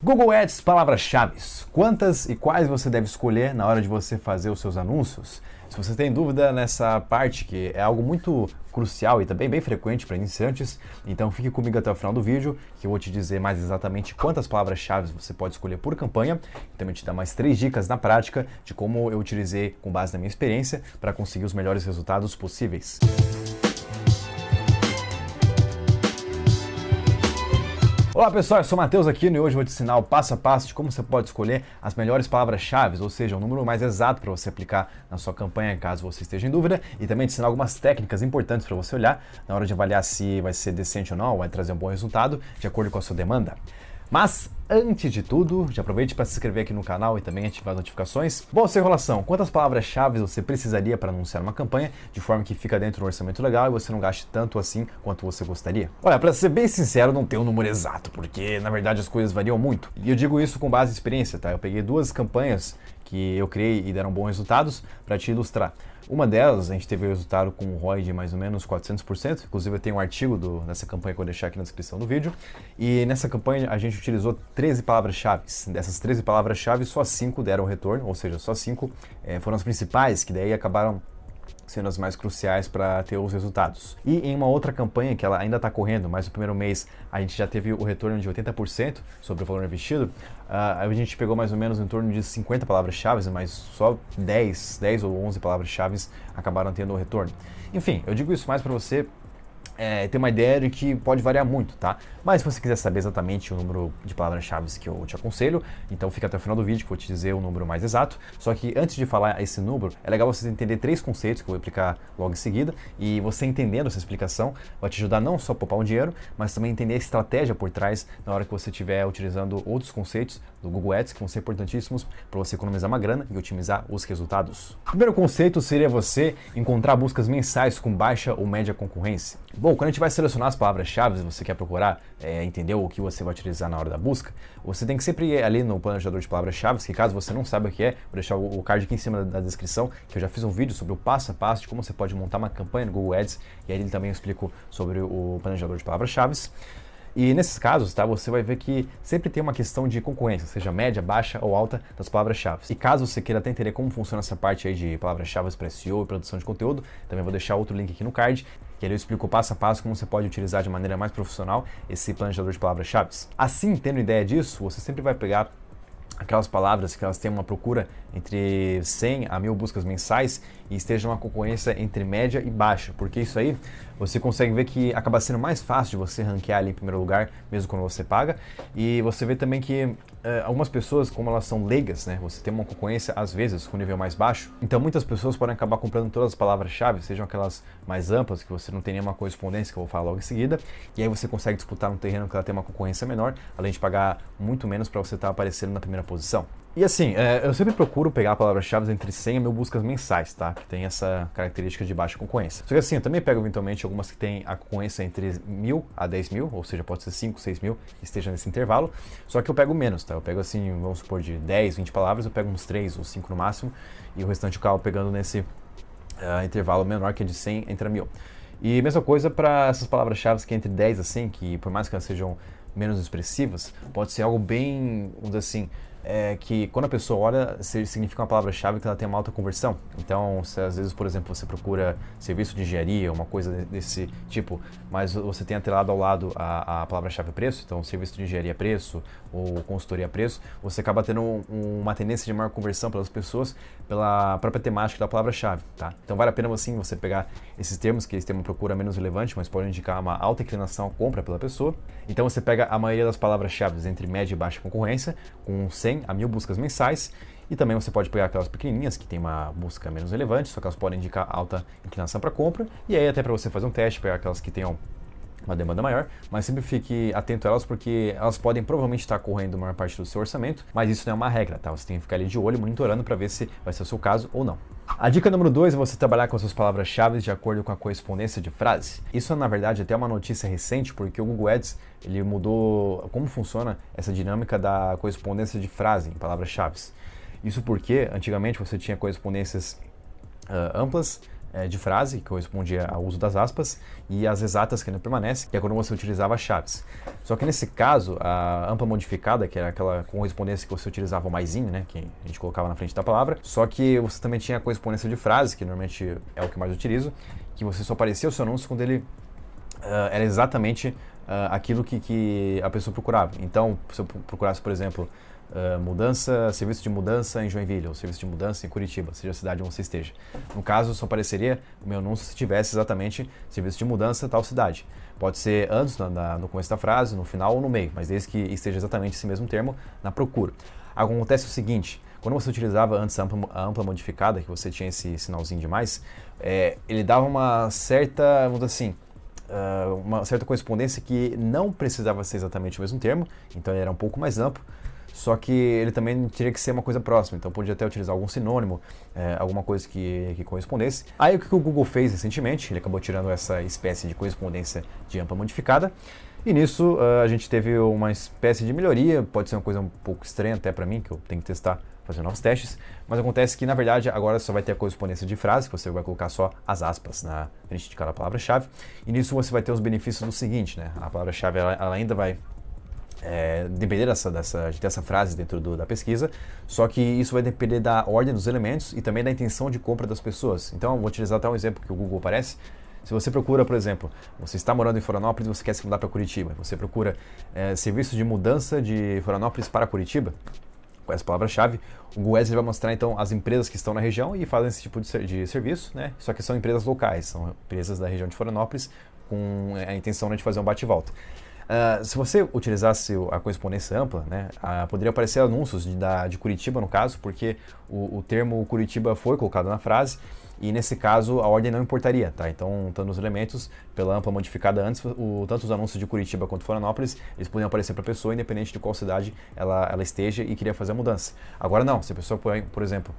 Google Ads, palavras-chave. Quantas e quais você deve escolher na hora de você fazer os seus anúncios? Se você tem dúvida nessa parte, que é algo muito crucial e também bem frequente para iniciantes, então fique comigo até o final do vídeo, que eu vou te dizer mais exatamente quantas palavras-chave você pode escolher por campanha, e também te dar mais 3 dicas na prática de como eu utilizei com base na minha experiência para conseguir os melhores resultados possíveis. Olá pessoal, eu sou o Matheus Aquino e hoje eu vou te ensinar o passo a passo de como você pode escolher as melhores palavras-chave, ou seja, o número mais exato para você aplicar na sua campanha, caso você esteja em dúvida, e também te ensinar algumas técnicas importantes para você olhar na hora de avaliar se vai ser decente ou não, vai trazer um bom resultado de acordo com a sua demanda. Mas, antes de tudo, já aproveite para se inscrever aqui no canal e também ativar as notificações. Bom, sem enrolação, quantas palavras-chave você precisaria para anunciar uma campanha de forma que fica dentro de um orçamento legal e você não gaste tanto assim quanto você gostaria? Olha, para ser bem sincero, não tem um número exato, porque na verdade as coisas variam muito. E eu digo isso com base em experiência, tá? Eu peguei 2 campanhas que eu criei e deram bons resultados para te ilustrar. Uma delas, a gente teve o resultado com um ROI de mais ou menos 400%, inclusive eu tenho um artigo dessa campanha que eu vou deixar aqui na descrição do vídeo, e nessa campanha a gente utilizou 13 palavras-chave. Dessas 13 palavras-chave, só 5 deram retorno, ou seja, só 5 foram as principais, que daí acabaram sendo as mais cruciais para ter os resultados. E em uma outra campanha que ela ainda está correndo, mas no primeiro mês a gente já teve o retorno de 80% sobre o valor investido, a gente pegou mais ou menos em torno de 50 palavras-chave, mas só 10 ou 11 palavras-chave acabaram tendo o retorno. Enfim, eu digo isso mais para você ter uma ideia de que pode variar muito, tá? Mas se você quiser saber exatamente o número de palavras-chave que eu te aconselho, então fica até o final do vídeo que eu vou te dizer o número mais exato. Só que antes de falar esse número, é legal você entender 3 conceitos que eu vou explicar logo em seguida, e você entendendo essa explicação vai te ajudar não só a poupar um dinheiro, mas também entender a estratégia por trás na hora que você estiver utilizando outros conceitos do Google Ads que vão ser importantíssimos para você economizar uma grana e otimizar os resultados. O primeiro conceito seria você encontrar buscas mensais com baixa ou média concorrência. Bom, quando a gente vai selecionar as palavras-chave, você quer procurar entender o que você vai utilizar na hora da busca, você tem que sempre ir ali no planejador de palavras-chave, que caso você não saiba o que é, vou deixar o card aqui em cima da descrição, que eu já fiz um vídeo sobre o passo a passo de como você pode montar uma campanha no Google Ads, e aí ele também explico sobre o planejador de palavras-chave. E nesses casos, tá, você vai ver que sempre tem uma questão de concorrência, seja média, baixa ou alta das palavras-chave. E caso você queira até entender como funciona essa parte aí de palavras-chave para SEO e produção de conteúdo, também vou deixar outro link aqui no card, que ele explica o passo a passo como você pode utilizar de maneira mais profissional esse planejador de palavras-chave. Assim, tendo ideia disso, você sempre vai pegar aquelas palavras que elas têm uma procura entre 100 a 1000 buscas mensais e esteja uma concorrência entre média e baixa, porque isso aí você consegue ver que acaba sendo mais fácil de você ranquear ali em primeiro lugar, mesmo quando você paga, e você vê também que algumas pessoas, como elas são leigas, né, você tem uma concorrência às vezes com nível mais baixo, então muitas pessoas podem acabar comprando todas as palavras-chave, sejam aquelas mais amplas, que você não tem nenhuma correspondência, que eu vou falar logo em seguida, e aí você consegue disputar um terreno que ela tem uma concorrência menor, além de pagar muito menos para você estar aparecendo na primeira posição. E assim, eu sempre procuro pegar palavras-chave entre 100 a 1000 buscas mensais, tá? Que tem essa característica de baixa concorrência. Só que assim, eu também pego eventualmente algumas que tem a concorrência entre 1000 a 10 mil, ou seja, pode ser 5, 6 mil, que esteja nesse intervalo. Só que eu pego menos, tá? Eu pego assim, vamos supor, de 10, 20 palavras, eu pego uns 3 ou 5 no máximo, e o restante eu acabo pegando nesse intervalo menor, que é de 100 entre 1000. E mesma coisa para essas palavras-chave que é entre 10 a 100, que por mais que elas sejam menos expressivas, pode ser algo bem, vamos dizer assim, que quando a pessoa olha, significa uma palavra-chave que ela tem uma alta conversão. Então, se às vezes, por exemplo, você procura serviço de engenharia, uma coisa desse tipo, mas você tem atrelado ao lado a palavra-chave preço, então serviço de engenharia preço ou consultoria preço, você acaba tendo uma tendência de maior conversão pelas pessoas pela própria temática da palavra-chave, tá? Então vale a pena assim você pegar esses termos que eles têm uma procura menos relevante, mas podem indicar uma alta inclinação à compra pela pessoa. Então você pega a maioria das palavras-chave entre média e baixa concorrência, com 100 a 1000 buscas mensais, e também você pode pegar aquelas pequenininhas que tem uma busca menos relevante, só que elas podem indicar alta inclinação para compra, e aí até para você fazer um teste, pegar aquelas que tenham uma demanda maior, mas sempre fique atento a elas porque elas podem provavelmente estar correndo a maior parte do seu orçamento, mas isso não é uma regra, tá? Você tem que ficar ali de olho, monitorando para ver se vai ser o seu caso ou não. A dica número 2 é você trabalhar com as suas palavras-chave de acordo com a correspondência de frase. Isso na verdade até é uma notícia recente, porque o Google Ads ele mudou como funciona essa dinâmica da correspondência de frase em palavras-chave. Isso porque antigamente você tinha correspondências amplas, de frase, que correspondia ao uso das aspas, e as exatas, que ainda permanece, que é quando você utilizava as chaves. Só que nesse caso, a ampla modificada, que era aquela correspondência que você utilizava o maisinho, né, que a gente colocava na frente da palavra, só que você também tinha a correspondência de frase, que normalmente é o que mais utilizo, que você só aparecia o seu anúncio quando ele era exatamente aquilo que a pessoa procurava. Então, se eu procurasse, por exemplo, serviço de mudança em Joinville, ou serviço de mudança em Curitiba, seja a cidade onde você esteja. No caso, só apareceria o meu anúncio se tivesse exatamente serviço de mudança tal cidade. Pode ser antes, no começo da frase, no final ou no meio, mas desde que esteja exatamente esse mesmo termo na procura. Acontece o seguinte: quando você utilizava antes a ampla modificada, que você tinha esse sinalzinho de mais, ele dava uma certa, vamos dizer assim, uma certa correspondência que não precisava ser exatamente o mesmo termo, então ele era um pouco mais amplo, só que ele também teria que ser uma coisa próxima, então podia até utilizar algum sinônimo, alguma coisa que correspondesse. Aí o que o Google fez recentemente, ele acabou tirando essa espécie de correspondência de ampla modificada, e nisso a gente teve uma espécie de melhoria. Pode ser uma coisa um pouco estranha até para mim, que eu tenho que testar, fazer novos testes, mas acontece que na verdade agora só vai ter a correspondência de frase, que você vai colocar só as aspas na frente de cada palavra-chave, e nisso você vai ter os benefícios do seguinte, né? A palavra-chave ela ainda vai depender de ter essa frase dentro da pesquisa, só que isso vai depender da ordem dos elementos e também da intenção de compra das pessoas. Então eu vou utilizar até um exemplo que o Google aparece. Se você procura, por exemplo, você está morando em Florianópolis e você quer se mudar para Curitiba, você procura serviço de mudança de Florianópolis para Curitiba, com essa palavra-chave, o Google Ads vai mostrar então as empresas que estão na região e fazem esse tipo de serviço, né? Só que são empresas locais, são empresas da região de Florianópolis com a intenção de fazer um bate-volta. Se você utilizasse a correspondência ampla, né, poderia aparecer anúncios de Curitiba, no caso, porque o termo Curitiba foi colocado na frase, e nesse caso a ordem não importaria, tá? Então, estando os elementos pela ampla modificada antes, tanto os anúncios de Curitiba quanto Florianópolis, eles podiam aparecer para a pessoa, independente de qual cidade ela esteja e queria fazer a mudança. Agora não, se a pessoa põe, por exemplo,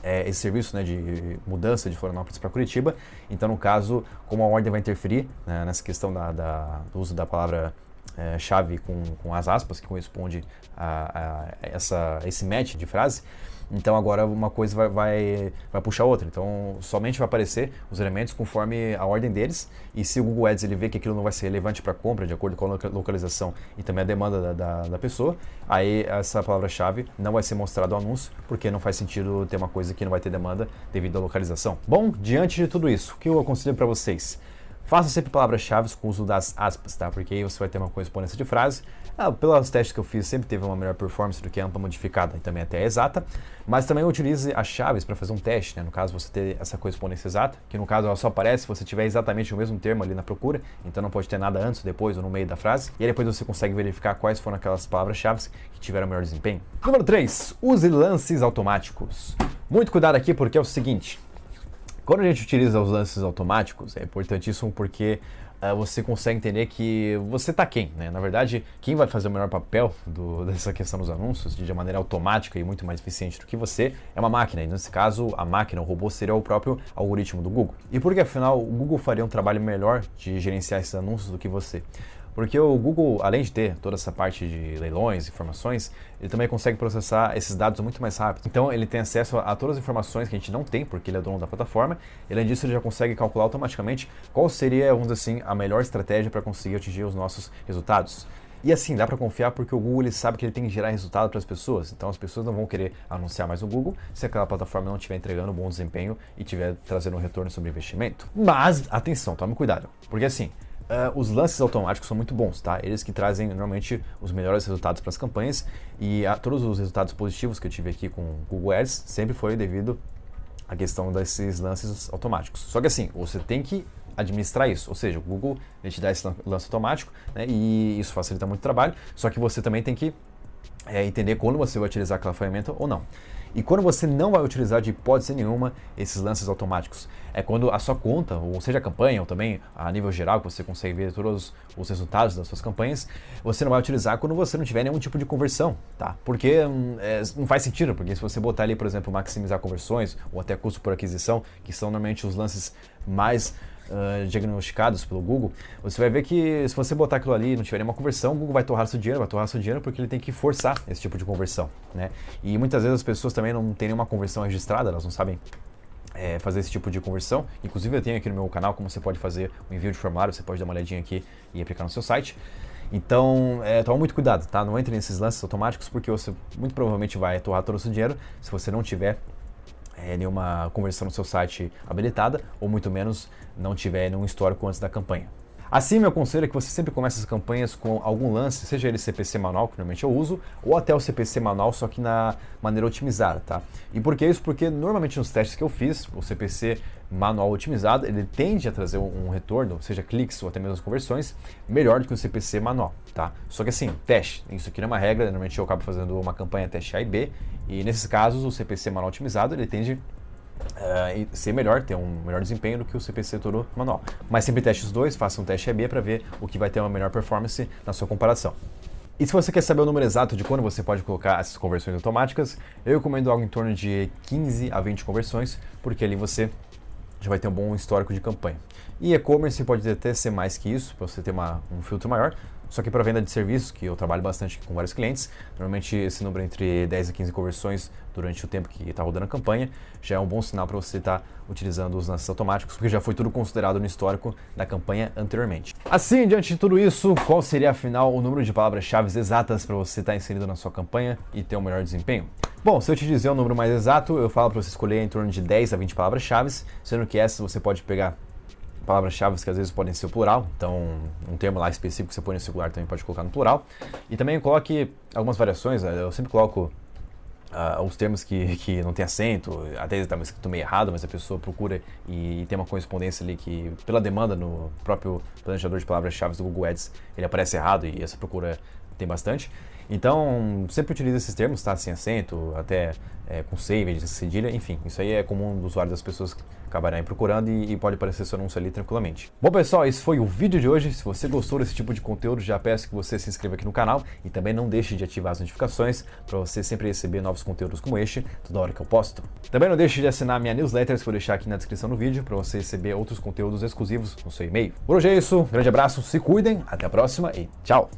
esse serviço, né, de mudança de Florianópolis para Curitiba, então no caso, como a ordem vai interferir, né, nessa questão do uso da palavra chave com as aspas, que corresponde a esse match de frase, então agora uma coisa vai puxar a outra. Então somente vai aparecer os elementos conforme a ordem deles, e se o Google Ads ele vê que aquilo não vai ser relevante para compra, de acordo com a localização e também a demanda da pessoa, aí essa palavra-chave não vai ser mostrada ao anúncio, porque não faz sentido ter uma coisa que não vai ter demanda devido à localização. Bom, diante de tudo isso, o que eu aconselho para vocês? Faça sempre palavras-chave com o uso das aspas, tá? Porque aí você vai ter uma correspondência de frase. Pelos testes que eu fiz, sempre teve uma melhor performance do que a ampla modificada e também até exata. Mas também utilize as chaves para fazer um teste, né? No caso, você ter essa correspondência exata, que no caso ela só aparece se você tiver exatamente o mesmo termo ali na procura, então não pode ter nada antes, depois ou no meio da frase. E aí depois você consegue verificar quais foram aquelas palavras-chave que tiveram melhor desempenho. Número 3. Use lances automáticos. Muito cuidado aqui, porque é o seguinte: quando a gente utiliza os lances automáticos, é importantíssimo porque você consegue entender que você está quem, né? Na verdade, quem vai fazer o melhor papel dessa questão dos anúncios de maneira automática e muito mais eficiente do que você é uma máquina. E nesse caso, a máquina, o robô, seria o próprio algoritmo do Google. E por que afinal o Google faria um trabalho melhor de gerenciar esses anúncios do que você? Porque o Google, além de ter toda essa parte de leilões, informações, ele também consegue processar esses dados muito mais rápido. Então ele tem acesso a todas as informações que a gente não tem, porque ele é dono da plataforma. E, além disso, ele já consegue calcular automaticamente qual seria, vamos dizer assim, a melhor estratégia para conseguir atingir os nossos resultados. E assim, dá para confiar porque o Google ele sabe que ele tem que gerar resultado para as pessoas. Então as pessoas não vão querer anunciar mais no Google se aquela plataforma não estiver entregando bom desempenho e estiver trazendo um retorno sobre investimento. Mas, atenção, tome cuidado, porque assim, os lances automáticos são muito bons, tá? Eles que trazem normalmente os melhores resultados para as campanhas, e todos os resultados positivos que eu tive aqui com o Google Ads sempre foi devido à questão desses lances automáticos. Só que assim, você tem que administrar isso, ou seja, o Google ele te dá esse lance automático, né, e isso facilita muito o trabalho, só que você também tem que entender quando você vai utilizar aquela ferramenta ou não. E quando você não vai utilizar de hipótese nenhuma esses lances automáticos, é quando a sua conta, ou seja a campanha, ou também a nível geral, que você consegue ver todos os resultados das suas campanhas, você não vai utilizar quando você não tiver nenhum tipo de conversão, tá? Porque não faz sentido, porque se você botar ali, por exemplo, maximizar conversões, ou até custo por aquisição, que são normalmente os lances mais diagnosticados pelo Google, você vai ver que se você botar aquilo ali e não tiver nenhuma conversão, o Google vai torrar seu dinheiro porque ele tem que forçar esse tipo de conversão, né? E muitas vezes as pessoas também não têm nenhuma conversão registrada, elas não sabem fazer esse tipo de conversão. Inclusive eu tenho aqui no meu canal como você pode fazer o envio de formulário, você pode dar uma olhadinha aqui e aplicar no seu site. Então, toma muito cuidado, tá? Não entre nesses lances automáticos porque você muito provavelmente vai torrar todo o seu dinheiro se você não tiver nenhuma conversão no seu site habilitada ou muito menos não tiver nenhum histórico antes da campanha. Assim, meu conselho é que você sempre comece as campanhas com algum lance, seja ele CPC manual, que normalmente eu uso, ou até o CPC manual, só que na maneira otimizada, tá? E por que isso? Porque normalmente nos testes que eu fiz, o CPC manual otimizado, ele tende a trazer um retorno, seja cliques ou até mesmo conversões, melhor do que o CPC manual, tá? Só que assim, teste, isso aqui não é uma regra, normalmente eu acabo fazendo uma campanha teste A e B, e nesses casos o CPC manual otimizado, ele tende ser melhor, ter um melhor desempenho do que o CPC todo manual. Mas sempre teste os dois, faça um teste AB para ver o que vai ter uma melhor performance na sua comparação. E se você quer saber o número exato de quando você pode colocar essas conversões automáticas, eu recomendo algo em torno de 15 a 20 conversões, porque ali você já vai ter um bom histórico de campanha. E e-commerce pode até ser mais que isso, para você ter um filtro maior. Só que para venda de serviços, que eu trabalho bastante com vários clientes, normalmente esse número entre 10 a 15 conversões durante o tempo que está rodando a campanha já é um bom sinal para você estar utilizando os lances automáticos, porque já foi tudo considerado no histórico da campanha anteriormente. Assim, diante de tudo isso, qual seria afinal o número de palavras-chave exatas para você estar inserido na sua campanha e ter um melhor desempenho? Bom, se eu te dizer o número mais exato, eu falo para você escolher em torno de 10 a 20 palavras-chave, sendo que essas você pode pegar palavras-chave que às vezes podem ser o plural, então um termo lá específico que você põe no singular também pode colocar no plural. E também coloque algumas variações, eu sempre coloco os termos que não tem acento, até está escrito meio errado, mas a pessoa procura e tem uma correspondência ali que, pela demanda no próprio planejador de palavras-chave do Google Ads, ele aparece errado e essa procura tem bastante. Então, sempre utilize esses termos, tá? Sem acento, até com save, cedilha, enfim. Isso aí é comum do usuário das pessoas acabarem procurando e pode aparecer seu anúncio ali tranquilamente. Bom, pessoal, esse foi o vídeo de hoje. Se você gostou desse tipo de conteúdo, já peço que você se inscreva aqui no canal e também não deixe de ativar as notificações para você sempre receber novos conteúdos como este toda hora que eu posto. Também não deixe de assinar minha newsletter, que eu vou deixar aqui na descrição do vídeo, para você receber outros conteúdos exclusivos no seu e-mail. Por hoje é isso, grande abraço, se cuidem, até a próxima e tchau!